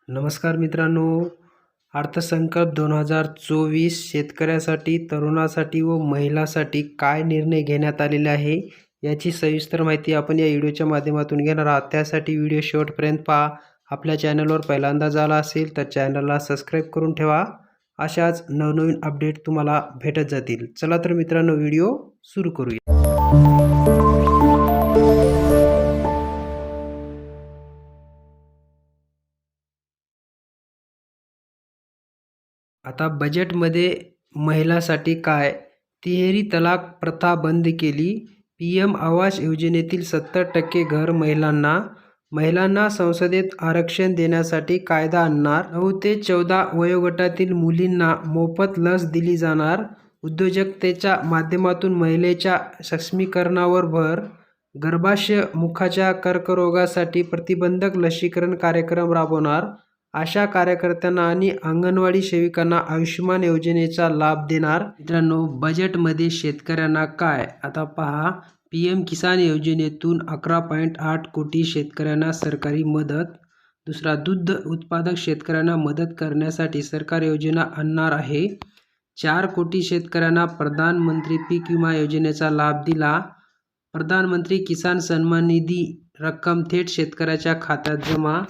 नमस्कार मित्रांनो, अर्थसंकल्प 2024 शेतकऱ्यासाठी, तरुणासाठी व महिलांसाठी काय निर्णय घेण्यात आलेले आहे याची सविस्तर माहिती आपण या व्हिडिओच्या माध्यमातून घेणार आहोत। त्यासाठी व्हिडिओ शेवटपर्यंत पहा। आपल्या चॅनलवर पहिल्यांदा झाला असेल तर चॅनलला सबस्क्राईब करून ठेवा, अशाच नवनवीन अपडेट तुम्हाला भेटत जातील। चला तर मित्रांनो, व्हिडिओ सुरू करूया। आता बजेटमध्ये महिलांसाठी काय, तिहेरी तलाक प्रथा बंद केली, PM आवास योजनेतील 70% घर महिलांना संसदेत आरक्षण देण्यासाठी कायदा आणणार, 9 ते 14 वयोगटातील मुलींना मोफत लस दिली जाणार, उद्योजकतेच्या माध्यमातून महिलेच्या सक्षमीकरणावर भर, गर्भाशय मुखाच्या कर्करोगासाठी प्रतिबंधक लसीकरण कार्यक्रम राबवणार, आशा कार्यकर्त्यांना आणि अंगणवाडी सेविकांना आयुष्यमान योजनेचा लाभ देणार। मित्रांनो, बजेटमध्ये शेतकऱ्यांना काय, आता पहा। PM किसान योजनेतून 11.8 कोटी शेतकऱ्यांना सरकारी मदत। दुसरा, दूध उत्पादक शेतकऱ्यांना मदत करण्यासाठी सरकार योजना आणणार आहे। 4 कोटी शेतकऱ्यांना प्रधानमंत्री पीक विमा योजनेचा लाभ दिला। प्रधानमंत्री किसान सन्मान निधी रक्कम थेट शेतकऱ्याच्या खात्यात जमा।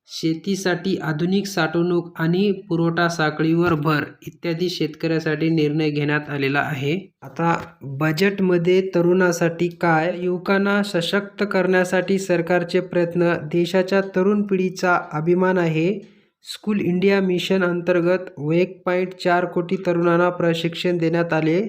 शेतीसाठी आधुनिक साठवणूक आणि पुरवठा साखळीवर भर इत्यादी शेतकऱ्यासाठी निर्णय घेण्यात आलेला आहे। आता बजेटमध्ये तरुणासाठी काय, युवकांना सशक्त करण्यासाठी सरकारचे प्रयत्न, देशाच्या तरुण पिढीचा अभिमान आहे। स्कूल इंडिया मिशन अंतर्गत 1.4 कोटी तरुणांना प्रशिक्षण देण्यात आले।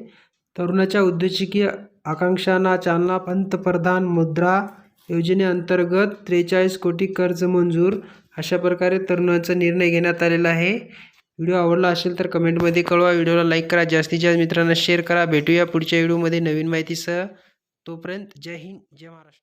तरुणाच्या उद्योजकीय आकांक्षांना चालना, पंतप्रधान मुद्रा योजनेअंतर्गत 43 कोटी कर्ज मंजूर। अशा प्रकारे तरुणांचा निर्णय घेण्यात आलेला आहे। व्हिडिओ आवडला असेल तर कमेंटमध्ये कळवा, व्हिडिओला लाईक करा, जास्तीत जास्त मित्रांना शेअर करा। भेटूया पुढच्या व्हिडिओमध्ये नवीन माहितीसह। तोपर्यंत जय हिंद, जय महाराष्ट्र।